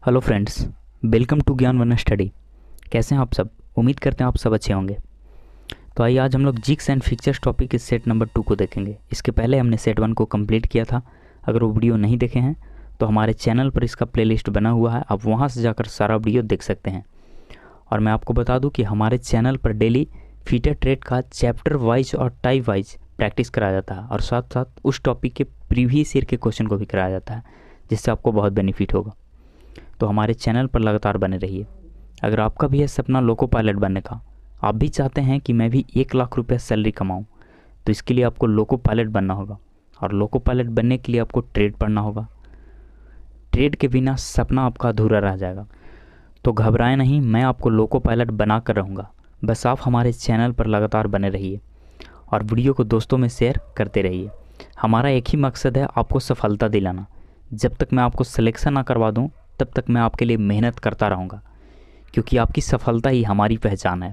Hello friends, welcome to ज्ञान वरना study. कैसे हैं आप सब? उम्मीद करते हैं आप सब अच्छे होंगे। तो आइए आज हम लोग जिग्स एंड फिक्चर्स टॉपिक के सेट नंबर 2 को देखेंगे। इसके पहले हमने सेट 1 को कंप्लीट किया था। अगर वो वीडियो नहीं देखे हैं तो हमारे चैनल पर इसका प्लेलिस्ट बना हुआ है, आप वहाँ से जाकर सारा वीडियो देख सकते हैं। और मैं आपको बता दूँ कि हमारे चैनल पर डेली फीटर ट्रेड का चैप्टर वाइज और टाइप वाइज प्रैक्टिस कराया जाता है और साथ साथ उस टॉपिक के प्रीवियस ईयर के क्वेश्चन को भी कराया जाता है, जिससे आपको बहुत बेनिफिट होगा। तो हमारे चैनल पर लगातार बने रहिए। अगर आपका भी है सपना लोको पायलट बनने का, आप भी चाहते हैं कि मैं भी 1 लाख रुपया सैलरी कमाऊं, तो इसके लिए आपको लोको पायलट बनना होगा। और लोको पायलट बनने के लिए आपको ट्रेड पढ़ना होगा। ट्रेड के बिना सपना आपका अधूरा रह जाएगा। तो घबराएं नहीं, मैं आपको लोको पायलट बना कर रहूँगा। बस आप हमारे चैनल पर लगातार बने रहिए और वीडियो को दोस्तों में शेयर करते रहिए। हमारा एक ही मकसद है, आपको सफलता दिलाना। जब तक मैं आपको सिलेक्शन ना करवा दूँ तब तक मैं आपके लिए मेहनत करता रहूँगा, क्योंकि आपकी सफलता ही हमारी पहचान है।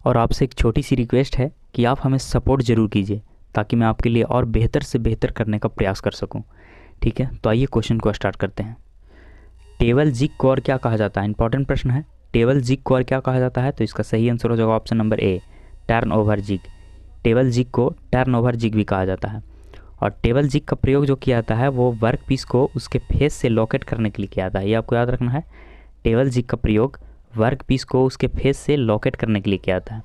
और आपसे एक छोटी सी रिक्वेस्ट है कि आप हमें सपोर्ट ज़रूर कीजिए, ताकि मैं आपके लिए और बेहतर से बेहतर करने का प्रयास कर सकूं। ठीक है, तो आइए क्वेश्चन को स्टार्ट करते हैं। टेबल जिग को और क्या कहा जाता है? इंपॉर्टेंट प्रश्न है। टेबल जिग को और क्या कहा जाता है? तो इसका सही आंसर हो जाएगा option number A, turn over jig. Table jig को टर्न ओवर जिग भी कहा जाता है। और टेबल जिग का प्रयोग जो किया जाता है वो वर्क पीस को उसके फेस से लॉकेट करने के लिए किया जाता है। ये आपको याद रखना है। टेबल जिग का प्रयोग वर्क पीस को उसके फेस से लॉकेट करने के लिए किया जाता है।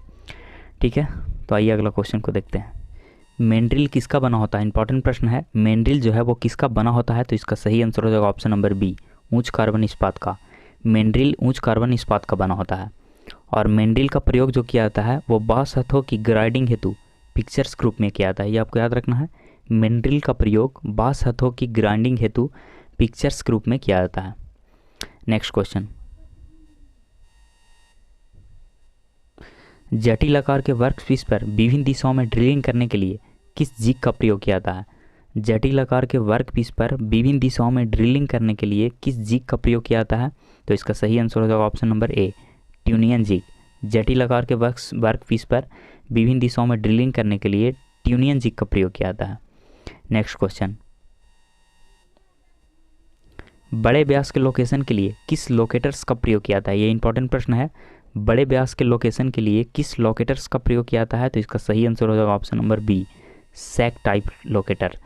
ठीक है, तो आइए अगला क्वेश्चन को देखते हैं। मैंड्रिल किसका बना होता है? इंपॉर्टेंट प्रश्न है। मैंड्रिल जो है वो किसका बना होता है? तो इसका सही आंसर हो जाएगा ऑप्शन नंबर बी, ऊंच कार्बन इस्पात का। मैंड्रिल ऊंच कार्बन इस्पात का बना होता है। और मैंड्रिल का प्रयोग जो किया जाता है वो बांस हथों की ग्राइंडिंग हेतु पिक्चर्स ग्रुप में किया जाता है। ये आपको याद रखना है। मैंड्रिल का प्रयोग बांस हथों की ग्राइंडिंग हेतु पिक्चर्स ग्रुप में किया जाता है। Next question. जटिल आकार के वर्कपीस पर विभिन्न दिशाओं में ड्रिलिंग करने के लिए किस जिग का प्रयोग किया जाता है? जटिल आकार के वर्कपीस पर विभिन्न दिशाओं में ड्रिलिंग करने के लिए किस जिग का प्रयोग किया जाता है? तो इसका सही आंसर हो जाएगा ऑप्शन नंबर ए, ट्यूनियन जिग। जटिल आकार के वर्कपीस पर विभिन्न दिशाओं में ड्रिलिंग करने के लिए ट्यूनियन जिग का प्रयोग किया जाता है। Next question. बड़े व्यास के लोकेशन के लिए किस लोकेटर्स का प्रयोग किया जाता है? ये इंपॉर्टेंट प्रश्न है। बड़े व्यास के लोकेशन के लिए किस लोकेटर्स का प्रयोग किया जाता है? तो इसका सही आंसर हो जाएगा option number B, sack type locator.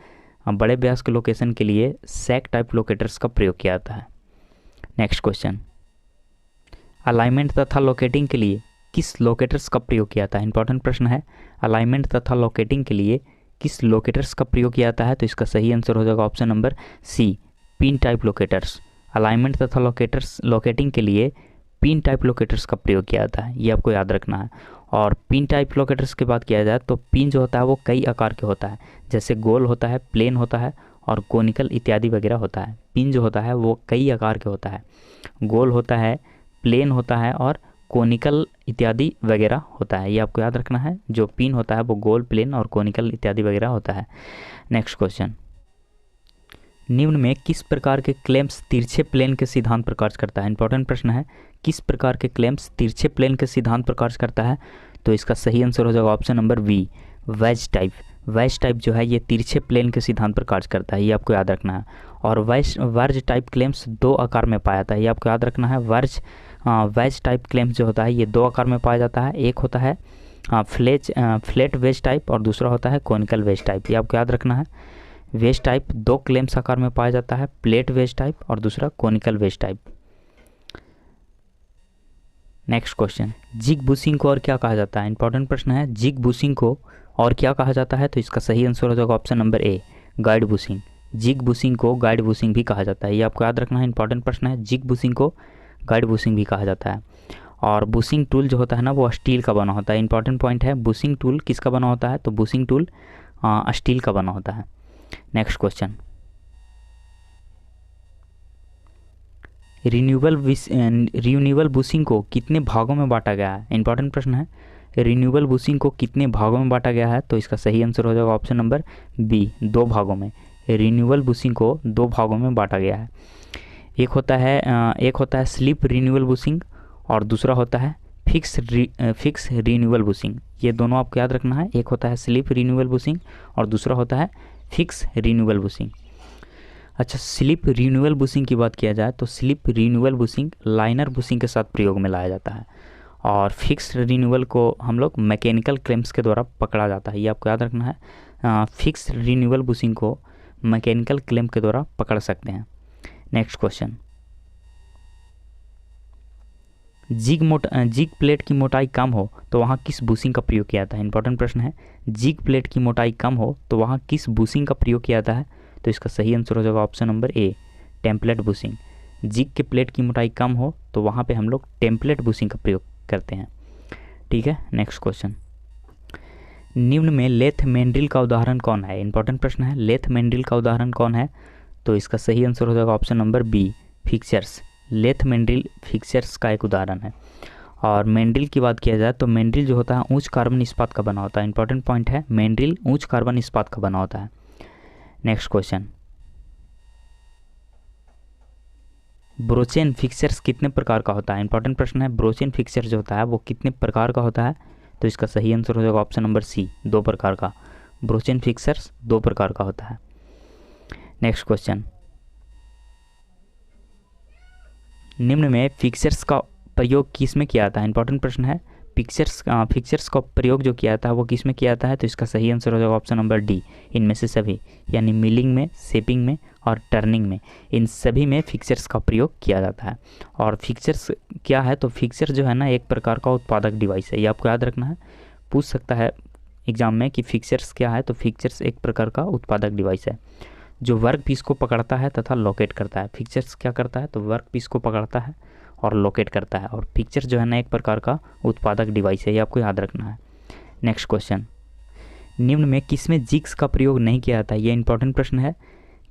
बड़े व्यास के लोकेशन के लिए सैक टाइप लोकेटर्स का प्रयोग किया जाता है। Next question. अलाइनमेंट तथा लोकेटिंग के लिए किस लोकेटर्स का प्रयोग किया जाता है? इंपॉर्टेंट प्रश्न है। अलाइनमेंट तथा लोकेटिंग के लिए किस लोकेटर्स का प्रयोग किया जाता है? तो इसका सही आंसर हो जाएगा option number C, pin type locators. Alignment तथा लोकेटिंग के लिए पिन टाइप लोकेटर्स का प्रयोग किया जाता है। ये आपको याद रखना है। और पिन टाइप लोकेटर्स की बात किया जाए तो पिन जो होता है वो कई आकार के होता है, जैसे गोल होता है, प्लेन होता है और कोनिकल इत्यादि वगैरह होता है। पिन जो होता है वो कई आकार के होता है, गोल होता है, प्लेन होता है और कोनिकल इत्यादि वगैरह होता है। ये आपको याद रखना है। जो पिन होता है वो गोल, प्लेन और कोनिकल इत्यादि वगैरह होता है। Next question. निम्न में किस प्रकार के क्लेम्स तिरछे प्लेन के सिद्धांत पर कार्य करता है? इंपॉर्टेंट प्रश्न है। किस प्रकार के क्लेम्स तिरछे प्लेन के सिद्धांत पर कार्य करता है? तो इसका सही आंसर हो जाएगा option number B, wedge type. Wedge type जो है ये तिरछे प्लेन के सिद्धांत पर कार्य करता है। ये आपको याद रखना है। और वर्ज टाइप क्लेम्स 2 आकार में पाया जाता है। ये आपको याद रखना है। वेज टाइप क्लेम्स जो होता है ये 2 आकार में पाया जाता है। एक होता है फ्लैट वेज टाइप और दूसरा होता है कोनिकल वेज टाइप। ये आपको याद रखना है। वेज टाइप 2 क्लेम्स आकार में पाया जाता है, प्लेट वेज टाइप और दूसरा conical wedge type. Next question. Jig bushing को और क्या कहा जाता है? इंपॉर्टेंट प्रश्न है। जिग बुशिंग को और क्या कहा जाता है? तो इसका सही आंसर हो जाएगा option number A, guide bushing. Jig bushing को गाइड बुशिंग भी कहा जाता है। ये आपको याद रखना है। इंपॉर्टेंट प्रश्न है। जिग बुशिंग को गाइड बुशिंग भी कहा जाता है। और बुशिंग टूल जो होता है ना वो स्टील का बना होता है। इंपॉर्टेंट पॉइंट है। बुशिंग टूल किसका बना होता है? तो बुशिंग टूल स्टील का बना होता है। Next question. रिन्यूएबल बुशिंग को कितने भागों में बांटा गया है? इंपॉर्टेंट प्रश्न है। रिन्यूएबल बुशिंग को कितने भागों में बांटा गया है? तो इसका सही आंसर हो जाएगा ऑप्शन नंबर बी, 2 भागों में। रिन्यूएबल बुशिंग को 2 भागों में बांटा गया है। एक होता है स्लिप रिन्यूएबल बुशिंग और दूसरा होता है फिक्स रिन्यूएबल बुशिंग। ये दोनों आपको याद रखना है। एक होता है स्लिप रिन्यूएबल बुशिंग और दूसरा होता है फिक्स रिन्यूएबल बुशिंग। अच्छा, स्लिप रिन्यूअल बुशिंग की बात किया जाए तो slip renewal bushing liner bushing के साथ प्रयोग में लाया जाता है, और फिक्स रिन्यूअल को हम लोग मैकेनिकल क्लैंप्स के द्वारा पकड़ा जाता है। ये आपको याद रखना है, फिक्स रिन्यूअल बुशिंग को मैकेनिकल क्लैंप के द्वारा पकड़ सकते हैं। नेक्स्ट क्वेश्चन, जिग प्लेट की मोटाई कम हो तो वहाँ किस बुशिंग का प्रयोग किया जाता है? इंपॉर्टेंट प्रश्न है। जिग प्लेट की मोटाई कम हो तो वहाँ किस बुशिंग का प्रयोग किया जाता है? तो इसका सही आंसर हो जाएगा option number A, template bushing. Jig के प्लेट की मोटाई कम हो तो वहाँ पे हम लोग टेम्पलेट बुशिंग का प्रयोग करते हैं। ठीक है, नेक्स्ट क्वेश्चन, निम्न में लेथ मैंड्रिल का उदाहरण कौन है? इंपॉर्टेंट प्रश्न है, लेथ मैंड्रिल का उदाहरण कौन है? तो इसका सही आंसर हो जाएगा option number B, fixtures. Lathe mandrel fixtures का एक उदाहरण है। और मैंड्रिल की बात किया जाए तो मैंड्रिल जो होता है ऊंच कार्बन इस्पात का बना होता है। इंपॉर्टेंट पॉइंट है, मैंड्रिल ऊंच कार्बन इस्पात का बना होता है। नेक्स्ट क्वेश्चन, ब्रोचेन फिक्सर्स कितने प्रकार का होता है? इंपॉर्टेंट प्रश्न है, ब्रोचेन फिक्सर जो होता है वो कितने प्रकार का होता है? तो इसका सही आंसर हो जाएगा ऑप्शन नंबर सी, 2 प्रकार का। ब्रोचेन फिक्सर्स 2 प्रकार का होता है। नेक्स्ट क्वेश्चन, निम्न में फिक्सर्स का प्रयोग किस में किया जाता है? इंपॉर्टेंट प्रश्न है, फिक्सर्स का प्रयोग जो किया जाता है वो किस में किया जाता है? तो इसका सही आंसर हो जाएगा ऑप्शन नंबर डी, इनमें से सभी, यानी मिलिंग में, शेपिंग में और टर्निंग में, इन सभी में फिक्सर्स का प्रयोग किया जाता है। और फिक्सर्स क्या है? तो फिक्सर जो है ना एक प्रकार का उत्पादक डिवाइस है। ये आपको याद रखना है, पूछ सकता है एग्जाम में कि फिक्सर्स क्या है। तो फिक्सर्स एक प्रकार का उत्पादक डिवाइस है जो वर्क पीस को पकड़ता है तथा लोकेट करता है। फिक्सर्स क्या करता है? तो वर्क पीस को पकड़ता है और लोकेट करता है। और फिक्सर जो है ना एक प्रकार का उत्पादक डिवाइस है, ये आपको याद रखना है। नेक्स्ट क्वेश्चन, निम्न में किसमें जिग्स का प्रयोग नहीं किया जाता है? ये इंपॉर्टेंट प्रश्न है,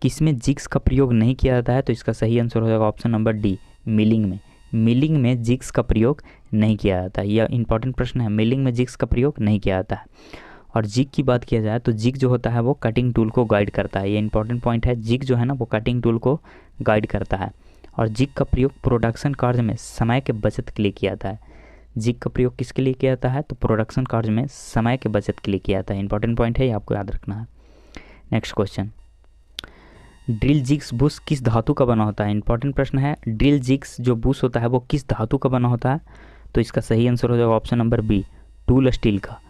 किसमें जिग्स का प्रयोग नहीं किया जाता है? तो इसका सही आंसर हो जाएगा ऑप्शन नंबर डी, मिलिंग में। मिलिंग में जिग्स का प्रयोग नहीं किया जाता है। यह इंपॉर्टेंट प्रश्न है, मिलिंग में जिग्स का प्रयोग नहीं किया जाता है। और जिग की बात किया जाए तो जिग जो होता है वो कटिंग टूल को गाइड करता है। ये इंपॉर्टेंट पॉइंट है, जिग जो है ना वो कटिंग टूल को गाइड करता है। और जिग का प्रयोग प्रोडक्शन कार्य में समय के बचत के लिए किया जाता है। जिग का प्रयोग किसके लिए किया जाता है? तो प्रोडक्शन कार्य में समय के बचत के लिए किया जाता है। इंपॉर्टेंट पॉइंट है, ये आपको याद रखना है। Next question, drill jigs Bush किस धातु का बना होता है? इंपॉर्टेंट प्रश्न है, ड्रिल जिग्स जो बुश होता है वो किस धातु का बना होता है? तो इसका सही आंसर हो जाएगा option number B, tool steel का।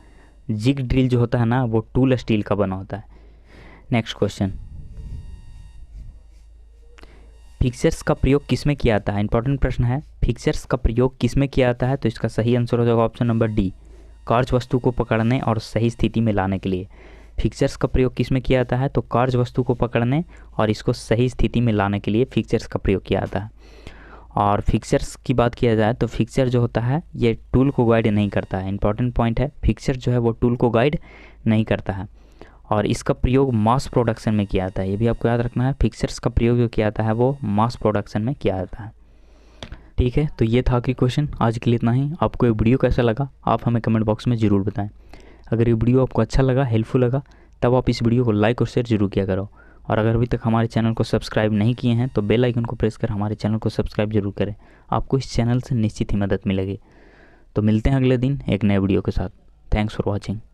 जिग ड्रिल जो होता है ना वो टूल स्टील का बना होता है। नेक्स्ट क्वेश्चन, फिक्सर्स का प्रयोग किस में किया जाता है? इंपॉर्टेंट प्रश्न है, फिक्सर्स का प्रयोग किस में किया जाता है? तो इसका सही आंसर हो जाएगा ऑप्शन नंबर डी, कार्य वस्तु को पकड़ने और सही स्थिति में लाने के लिए। फिक्सर्स का प्रयोग किस में किया जाता है? तो कार्य वस्तु को पकड़ने और इसको सही स्थिति में लाने के लिए फिक्सर्स का प्रयोग किया जाता है। और फिक्सर्स की बात किया जाए तो फिक्सर जो होता है ये टूल को गाइड नहीं करता है। इंपॉर्टेंट पॉइंट है, फिक्सर जो है वो टूल को गाइड नहीं करता है। और इसका प्रयोग मास प्रोडक्शन में किया जाता है। ये भी आपको याद रखना है, फिक्सर्स का प्रयोग जो किया जाता है वो मास प्रोडक्शन में किया जाता है। ठीक है, तो ये था आखिरी क्वेश्चन। आज के लिए इतना ही। आपको ये वीडियो कैसा लगा आप हमें कमेंट बॉक्स में ज़रूर बताएं। अगर ये वीडियो आपको अच्छा लगा, हेल्पफुल लगा, तब आप इस वीडियो को लाइक और शेयर जरूर किया करो। और अगर अभी तक हमारे चैनल को सब्सक्राइब नहीं किए हैं तो बेल आइकन को प्रेस कर हमारे चैनल को सब्सक्राइब जरूर करें। आपको इस चैनल से निश्चित ही मदद मिलेगी। तो मिलते हैं अगले दिन एक नए वीडियो के साथ। Thanks for watching.